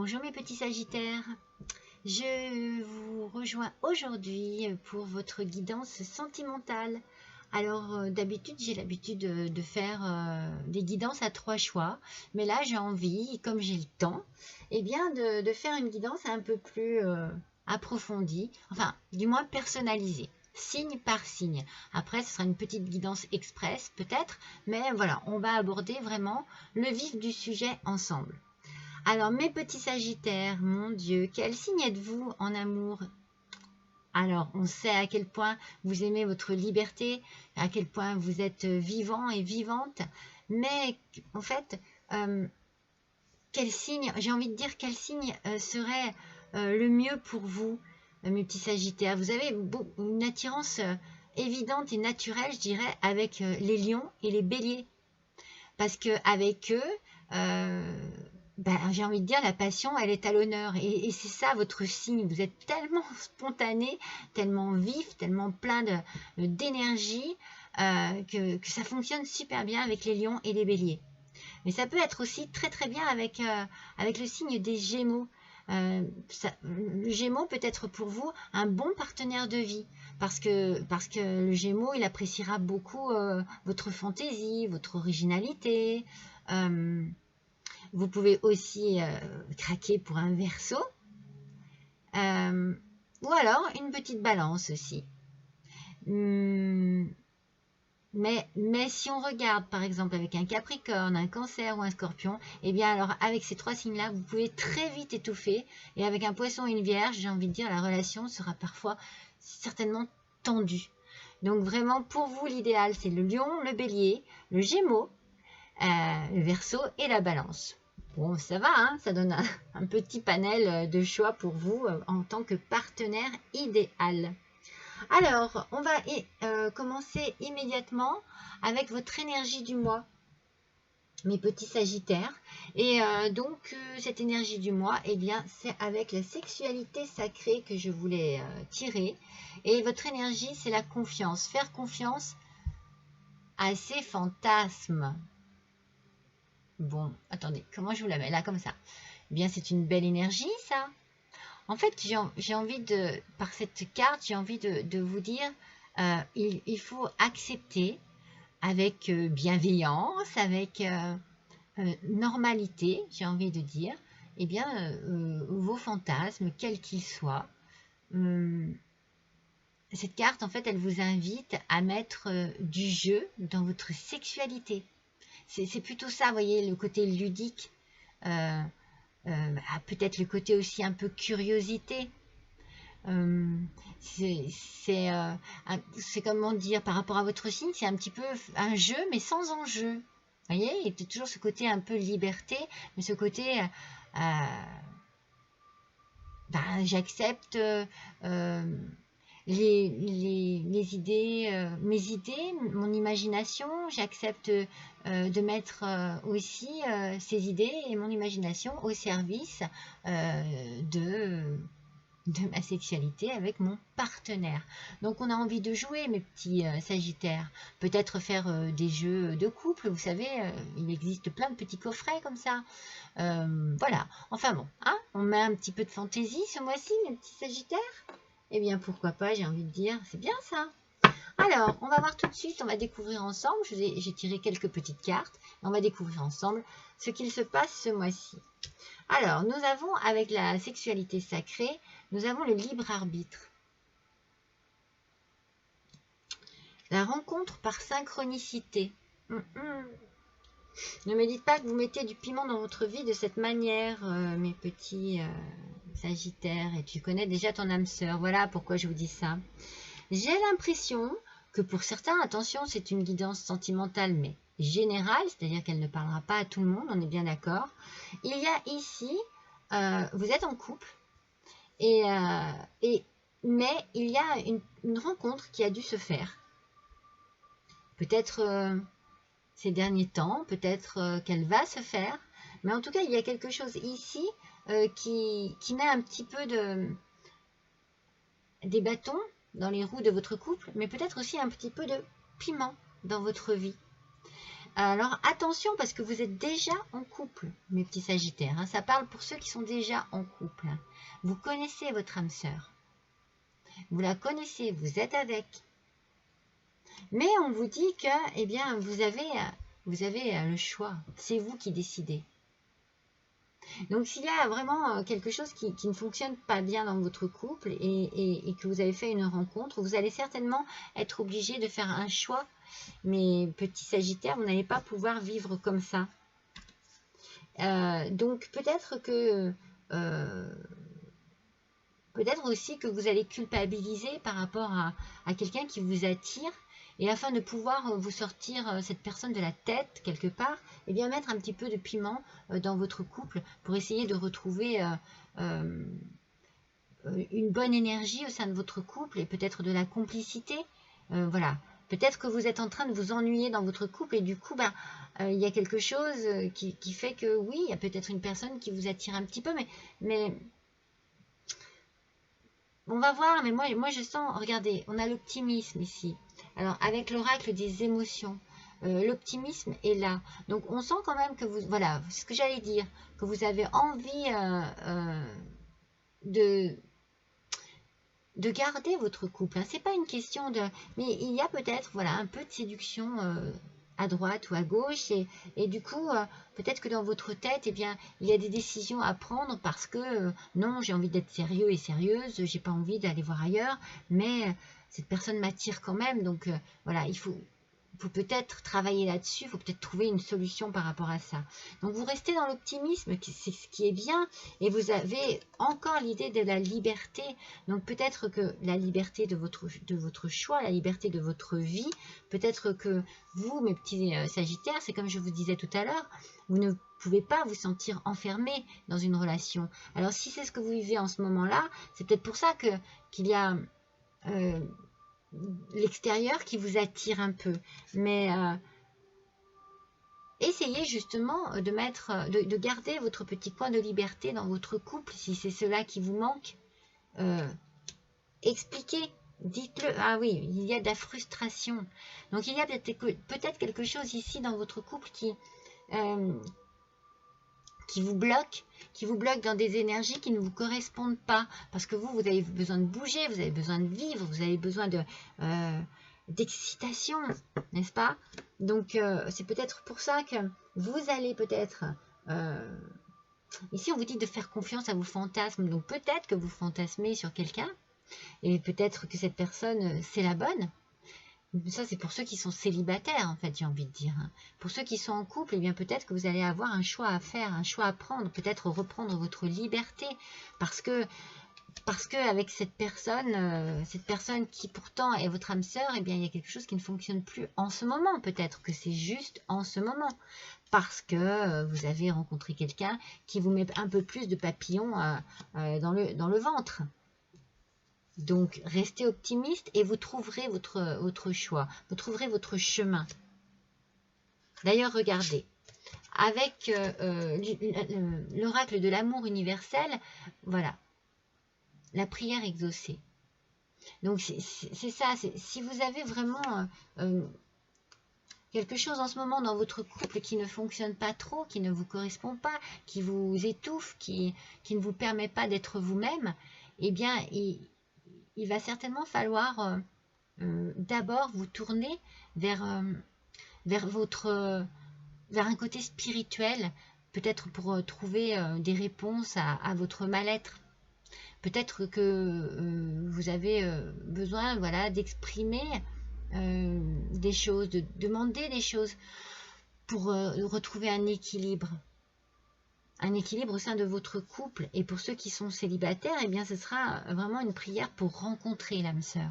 Bonjour mes petits Sagittaires, je vous rejoins aujourd'hui pour votre guidance sentimentale. Alors d'habitude j'ai l'habitude de faire des guidances à 3 choix, mais là j'ai envie, comme j'ai le temps, de faire une guidance un peu plus approfondie, enfin du moins personnalisée. Signe par signe. Après, ce sera une petite guidance express peut-être, mais voilà, on va aborder vraiment le vif du sujet ensemble. Alors, mes petits Sagittaires, mon Dieu, quel signe êtes-vous en amour? Alors, on sait à quel point vous aimez votre liberté, à quel point vous êtes vivant et vivante, mais en fait, quel signe, j'ai envie de dire, quel signe serait le mieux pour vous, mes petits Sagittaires? Vous avez une attirance évidente et naturelle, je dirais, avec les lions et les béliers, parce qu'avec eux, j'ai envie de dire, la passion, elle est à l'honneur. Et c'est ça votre signe. Vous êtes tellement spontané, tellement vif, tellement plein d'énergie que ça fonctionne super bien avec les lions et les béliers. Mais ça peut être aussi très très bien avec le signe des Gémeaux. Le Gémeaux peut être pour vous un bon partenaire de vie parce que le Gémeaux, il appréciera beaucoup votre fantaisie, votre originalité. Vous pouvez aussi craquer pour un Verseau ou alors une petite Balance aussi. Mais si on regarde par exemple avec un Capricorne, un Cancer ou un Scorpion, eh bien alors avec ces 3 signes-là, vous pouvez très vite étouffer. Et avec un Poisson et une Vierge, j'ai envie de dire, la relation sera parfois certainement tendue. Donc vraiment, pour vous, l'idéal, c'est le Lion, le Bélier, le Gémeaux, le Verseau et la Balance. Bon, ça va, hein, ça donne un petit panel de choix pour vous en tant que partenaire idéal. Alors, on va commencer immédiatement avec votre énergie du mois, mes petits Sagittaires. Et cette énergie du mois, eh bien, c'est avec la sexualité sacrée que je voulais tirer. Et votre énergie, c'est la confiance. Faire confiance à ses fantasmes. Bon, attendez, comment je vous la mets là, comme ça? Eh bien, c'est une belle énergie, ça. En fait, j'ai envie de, par cette carte, j'ai envie de vous dire, il faut accepter avec bienveillance, avec normalité, j'ai envie de dire, eh bien, vos fantasmes, quels qu'ils soient. Cette carte, en fait, elle vous invite à mettre du jeu dans votre sexualité. C'est plutôt ça, vous voyez, le côté ludique, peut-être le côté aussi un peu curiosité. C'est comment dire, par rapport à votre signe, c'est un petit peu un jeu, mais sans enjeu. Vous voyez, il y a toujours ce côté un peu liberté, mais ce côté, j'accepte les idées, mes idées, mon imagination, j'accepte de mettre aussi ces idées et mon imagination au service de ma sexualité avec mon partenaire. Donc on a envie de jouer, mes petits Sagittaires, peut-être faire des jeux de couple, vous savez, il existe plein de petits coffrets comme ça. Voilà, enfin bon, hein, on met un petit peu de fantaisie ce mois-ci, mes petits Sagittaires. Eh bien pourquoi pas, j'ai envie de dire, c'est bien ça. Alors, on va voir tout de suite, on va découvrir ensemble, j'ai tiré quelques petites cartes, on va découvrir ensemble ce qu'il se passe ce mois-ci. Alors, nous avons, avec la sexualité sacrée, nous avons le libre arbitre. La rencontre par synchronicité. Ne me dites pas que vous mettez du piment dans votre vie de cette manière, mes petits Sagittaires, et tu connais déjà ton âme sœur. Voilà pourquoi je vous dis ça. J'ai l'impression que pour certains, attention, c'est une guidance sentimentale, mais générale, c'est-à-dire qu'elle ne parlera pas à tout le monde, on est bien d'accord. Il y a ici, vous êtes en couple, mais il y a une rencontre qui a dû se faire. Peut-être ces derniers temps, peut-être qu'elle va se faire, mais en tout cas, il y a quelque chose ici qui met un petit peu des bâtons dans les roues de votre couple, mais peut-être aussi un petit peu de piment dans votre vie. Alors attention parce que vous êtes déjà en couple, mes petits Sagittaires. Hein. Ça parle pour ceux qui sont déjà en couple. Hein. Vous connaissez votre âme sœur. Vous la connaissez, vous êtes avec. Mais on vous dit que, eh bien, vous avez le choix. C'est vous qui décidez. Donc, s'il y a vraiment quelque chose qui ne fonctionne pas bien dans votre couple et que vous avez fait une rencontre, vous allez certainement être obligé de faire un choix. Mais petit Sagittaire, vous n'allez pas pouvoir vivre comme ça. Donc, peut-être aussi que vous allez culpabiliser par rapport à quelqu'un qui vous attire. Et afin de pouvoir vous sortir cette personne de la tête, quelque part, et bien mettre un petit peu de piment dans votre couple pour essayer de retrouver une bonne énergie au sein de votre couple et peut-être de la complicité. Voilà. Peut-être que vous êtes en train de vous ennuyer dans votre couple et du coup, il y a quelque chose qui fait que oui, il y a peut-être une personne qui vous attire un petit peu, mais on va voir, mais moi je sens, regardez, on a l'optimisme ici. Alors, avec l'oracle des émotions, l'optimisme est là. Donc, on sent quand même que vous, voilà, c'est ce que j'allais dire, que vous avez envie de garder votre couple. Hein. C'est pas une question de... Mais il y a peut-être, voilà, un peu de séduction à droite ou à gauche. Et du coup, peut-être que dans votre tête, eh bien, il y a des décisions à prendre parce que, non, j'ai envie d'être sérieux et sérieuse, j'ai pas envie d'aller voir ailleurs, mais cette personne m'attire quand même. Donc, voilà, il faut peut-être travailler là-dessus, il faut peut-être trouver une solution par rapport à ça. Donc vous restez dans l'optimisme, c'est ce qui est bien, et vous avez encore l'idée de la liberté. Donc peut-être que la liberté de votre choix, la liberté de votre vie, peut-être que vous, mes petits Sagittaires, c'est comme je vous disais tout à l'heure, vous ne pouvez pas vous sentir enfermé dans une relation. Alors si c'est ce que vous vivez en ce moment-là, c'est peut-être pour ça qu'il y a... l'extérieur qui vous attire un peu, mais essayez justement de garder votre petit coin de liberté dans votre couple, si c'est cela qui vous manque. Expliquez, dites-le. Ah oui, il y a de la frustration, donc il y a peut-être quelque chose ici dans votre couple qui vous bloque dans des énergies qui ne vous correspondent pas, parce que vous avez besoin de bouger, vous avez besoin de vivre, vous avez besoin d'excitation, n'est-ce pas? Donc c'est peut-être pour ça que vous allez peut-être ici on vous dit de faire confiance à vos fantasmes, donc peut-être que vous fantasmez sur quelqu'un et peut-être que cette personne c'est la bonne. Ça, c'est pour ceux qui sont célibataires, en fait, j'ai envie de dire. Pour ceux qui sont en couple, eh bien peut-être que vous allez avoir un choix à faire, un choix à prendre, peut-être reprendre votre liberté, parce que avec cette personne qui pourtant est votre âme sœur, eh bien il y a quelque chose qui ne fonctionne plus en ce moment. Peut-être que c'est juste en ce moment, parce que vous avez rencontré quelqu'un qui vous met un peu plus de papillons dans le ventre. Donc, restez optimiste et vous trouverez votre choix. Vous trouverez votre chemin. D'ailleurs, regardez. Avec l'oracle de l'amour universel, voilà. La prière exaucée. Donc, c'est ça. Si vous avez vraiment quelque chose en ce moment dans votre couple qui ne fonctionne pas trop, qui ne vous correspond pas, qui vous étouffe, qui ne vous permet pas d'être vous-même, eh bien, il va certainement falloir d'abord vous tourner vers un côté spirituel, peut-être pour trouver des réponses à votre mal-être. Peut-être que vous avez besoin, voilà, d'exprimer des choses, de demander des choses pour retrouver un équilibre. Un équilibre au sein de votre couple. Et pour ceux qui sont célibataires, eh bien, ce sera vraiment une prière pour rencontrer l'âme sœur.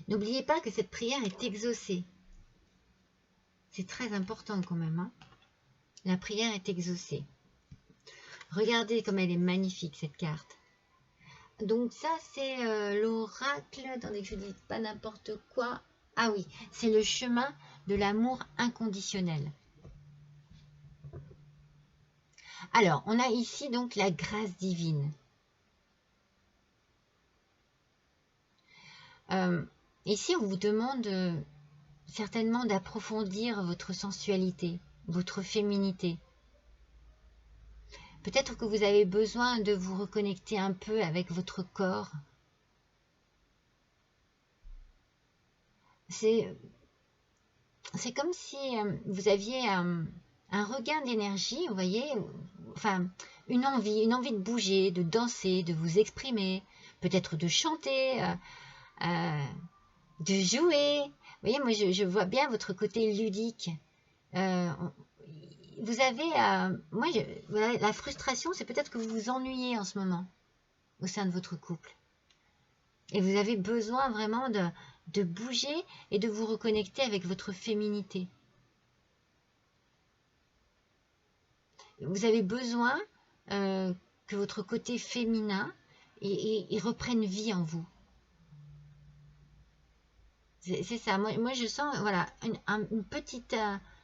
N'oubliez pas que cette prière est exaucée. C'est très important quand même. Hein. La prière est exaucée. Regardez comme elle est magnifique, cette carte. Donc ça, c'est l'oracle. Attendez que je ne dise pas n'importe quoi. Ah oui, c'est le chemin de l'amour inconditionnel. Alors, on a ici donc la grâce divine. Ici, on vous demande certainement d'approfondir votre sensualité, votre féminité. Peut-être que vous avez besoin de vous reconnecter un peu avec votre corps. C'est comme si vous aviez un regain d'énergie, vous voyez, enfin une envie de bouger, de danser, de vous exprimer, peut-être de chanter, de jouer. Vous voyez, moi je vois bien votre côté ludique. Vous avez, voilà, la frustration, c'est peut-être que vous vous ennuyez en ce moment au sein de votre couple. Et vous avez besoin vraiment de bouger et de vous reconnecter avec votre féminité. Vous avez besoin que votre côté féminin il reprenne vie en vous. C'est ça. Moi, je sens voilà, une petite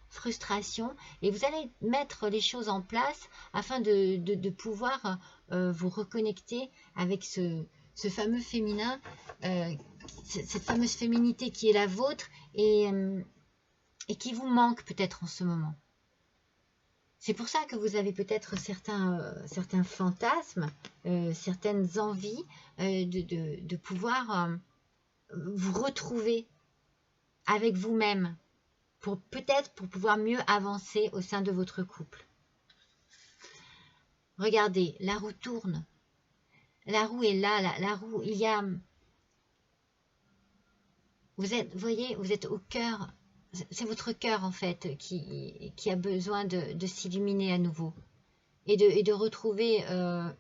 frustration et vous allez mettre les choses en place afin de pouvoir vous reconnecter avec ce fameux féminin, cette fameuse féminité qui est la vôtre et qui vous manque peut-être en ce moment. C'est pour ça que vous avez peut-être certains fantasmes, certaines envies de pouvoir vous retrouver avec vous-même, peut-être pour pouvoir mieux avancer au sein de votre couple. Regardez, la roue tourne. La roue est là, la roue, il y a... vous voyez, vous êtes au cœur. C'est votre cœur, en fait, qui a besoin de s'illuminer à nouveau. Et de retrouver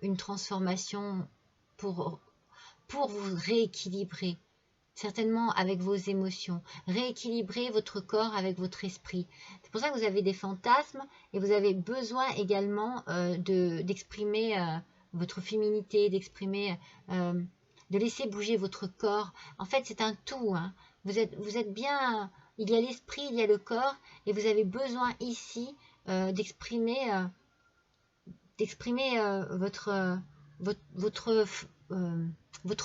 une transformation pour vous rééquilibrer. Certainement avec vos émotions. Rééquilibrer votre corps avec votre esprit. C'est pour ça que vous avez des fantasmes et vous avez besoin également d'exprimer votre féminité, d'exprimer, de laisser bouger votre corps. En fait, c'est un tout. Hein. Vous êtes bien... Il y a l'esprit, il y a le corps et vous avez besoin ici d'exprimer votre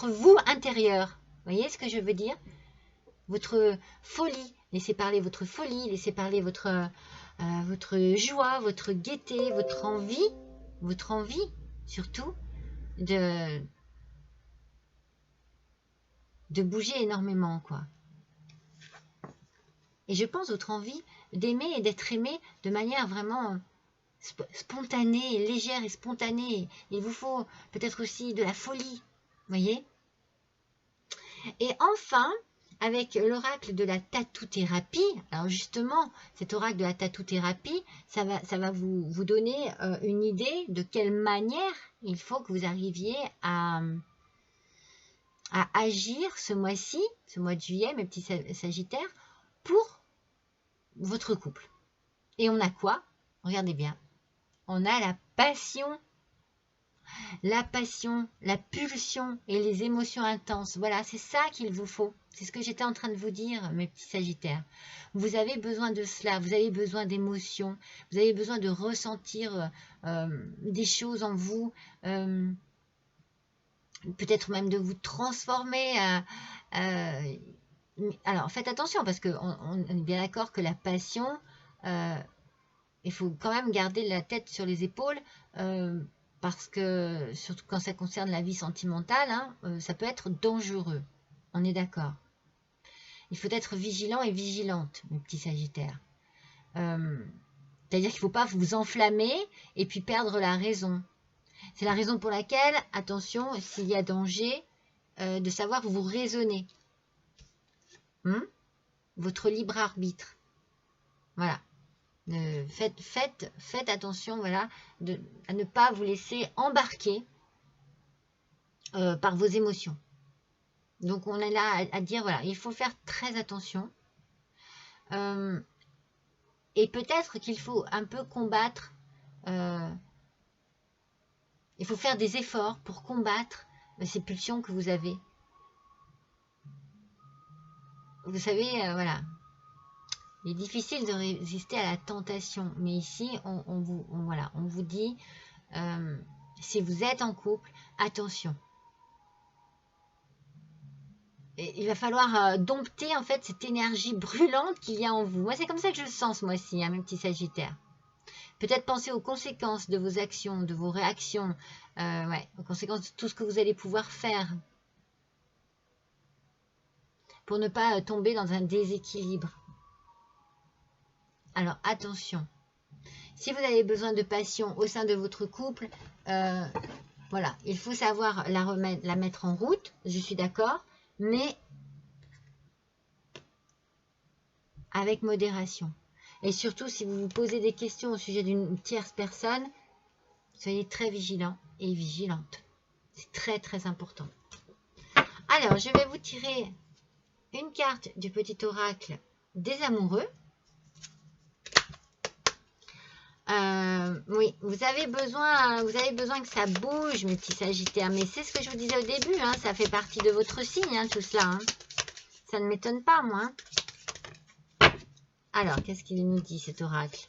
vous intérieur. Vous voyez ce que je veux dire? Votre folie. Laissez parler votre folie, laissez parler votre joie, votre gaieté, votre envie surtout de bouger énormément, quoi. Et je pense votre envie d'aimer et d'être aimé de manière vraiment spontanée, légère et spontanée. Il vous faut peut-être aussi de la folie, voyez. Et enfin, avec l'oracle de la tattoo-thérapie, alors justement, cet oracle de la tattoo-thérapie, ça va vous donner une idée de quelle manière il faut que vous arriviez à agir ce mois-ci, ce mois de juillet, mes petits sagittaires, pour votre couple. Et on a quoi? Regardez bien. On a la passion, la pulsion et les émotions intenses. Voilà, c'est ça qu'il vous faut. C'est ce que j'étais en train de vous dire, mes petits sagittaires. Vous avez besoin de cela, vous avez besoin d'émotions, vous avez besoin de ressentir des choses en vous, peut-être même de vous transformer. Alors, faites attention, parce qu'on est bien d'accord que la passion, il faut quand même garder la tête sur les épaules, parce que, surtout quand ça concerne la vie sentimentale, hein, ça peut être dangereux. On est d'accord. Il faut être vigilant et vigilante, mes petits sagittaires. C'est-à-dire qu'il ne faut pas vous enflammer et puis perdre la raison. C'est la raison pour laquelle, attention, s'il y a danger, de savoir vous raisonner. Votre libre arbitre. Voilà. Faites attention, voilà, à ne pas vous laisser embarquer par vos émotions. Donc on est là à dire, voilà, il faut faire très attention. Et peut-être qu'il faut un peu combattre, il faut faire des efforts pour combattre ces pulsions que vous avez. Vous savez, voilà, il est difficile de résister à la tentation, mais ici, on vous dit, si vous êtes en couple, attention. il va falloir dompter en fait cette énergie brûlante qu'il y a en vous. Moi, c'est comme ça que je le sens ce mois-ci, hein, mes petits Sagittaires. Peut-être penser aux conséquences de vos actions, de vos réactions, ouais, aux conséquences de tout ce que vous allez pouvoir faire pour ne pas tomber dans un déséquilibre. Alors, attention. Si vous avez besoin de passion au sein de votre couple, voilà, il faut savoir la mettre en route, je suis d'accord, mais avec modération. Et surtout, si vous vous posez des questions au sujet d'une tierce personne, soyez très vigilant et vigilante. C'est très très important. Alors, je vais vous tirer une carte du petit oracle des amoureux. Oui, vous avez besoin que ça bouge, mes petits Sagittaires. Mais c'est ce que je vous disais au début, hein, ça fait partie de votre signe, hein, tout cela. Hein. Ça ne m'étonne pas, moi. Hein. Alors, qu'est-ce qu'il nous dit, cet oracle?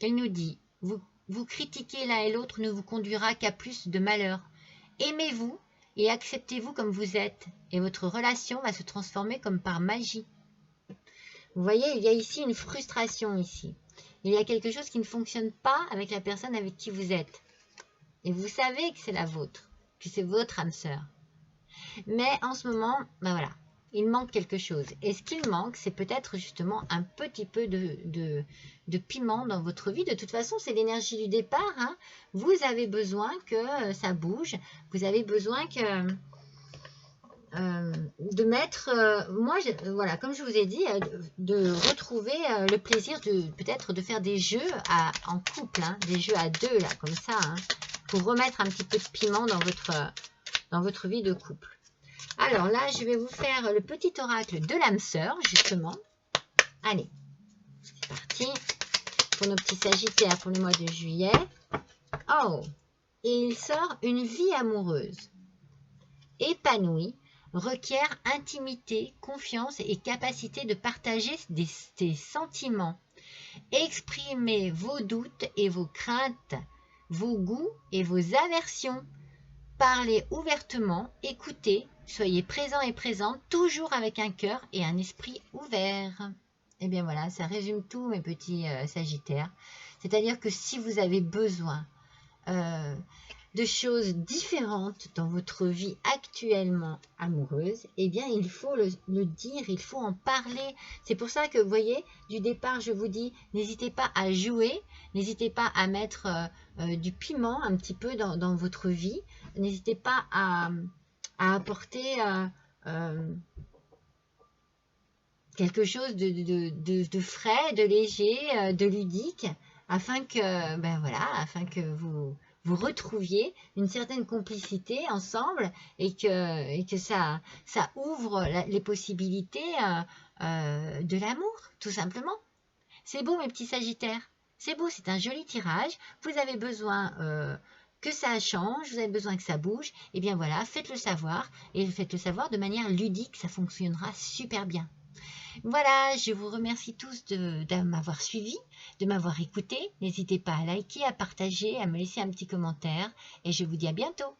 Il nous dit, vous critiquer l'un et l'autre ne vous conduira qu'à plus de malheur. Aimez-vous et acceptez-vous comme vous êtes, et votre relation va se transformer comme par magie. Vous voyez, il y a ici une frustration ici. Il y a quelque chose qui ne fonctionne pas avec la personne avec qui vous êtes. Et vous savez que c'est la vôtre, que c'est votre âme sœur. Mais en ce moment, ben voilà, il manque quelque chose. Et ce qu'il manque, c'est peut-être justement un petit peu de piment dans votre vie. De toute façon, c'est l'énergie du départ. Hein. Vous avez besoin que ça bouge. Vous avez besoin que... de mettre, voilà, comme je vous ai dit, de retrouver le plaisir peut-être de faire des jeux en couple, hein, des jeux à deux, là, comme ça, hein, pour remettre un petit peu de piment dans votre vie de couple. Alors là, je vais vous faire le petit oracle de l'âme sœur, justement. Allez, c'est parti pour nos petits Sagittaires pour le mois de juillet. Oh, et il sort une vie amoureuse, épanouie, requiert intimité, confiance et capacité de partager des sentiments. Exprimez vos doutes et vos craintes, vos goûts et vos aversions. Parlez ouvertement, écoutez, soyez présent et présente, toujours avec un cœur et un esprit ouvert. Et bien voilà, ça résume tout, mes petits Sagittaires. C'est-à-dire que si vous avez besoin de choses différentes dans votre vie actuellement amoureuse, eh bien il faut le dire, il faut en parler. C'est pour ça que vous voyez, du départ je vous dis, n'hésitez pas à jouer, n'hésitez pas à mettre du piment un petit peu dans votre vie, n'hésitez pas à apporter quelque chose de frais, de léger, de ludique, afin que, ben voilà, afin que vous retrouviez une certaine complicité ensemble et que ça ouvre les possibilités de l'amour, tout simplement. C'est beau, mes petits Sagittaires. C'est beau, c'est un joli tirage. Vous avez besoin que ça change, vous avez besoin que ça bouge. Et bien voilà, faites-le savoir. Et faites-le savoir de manière ludique, ça fonctionnera super bien. Voilà, je vous remercie tous de m'avoir suivi, de m'avoir écouté. N'hésitez pas à liker, à partager, à me laisser un petit commentaire. Et je vous dis à bientôt.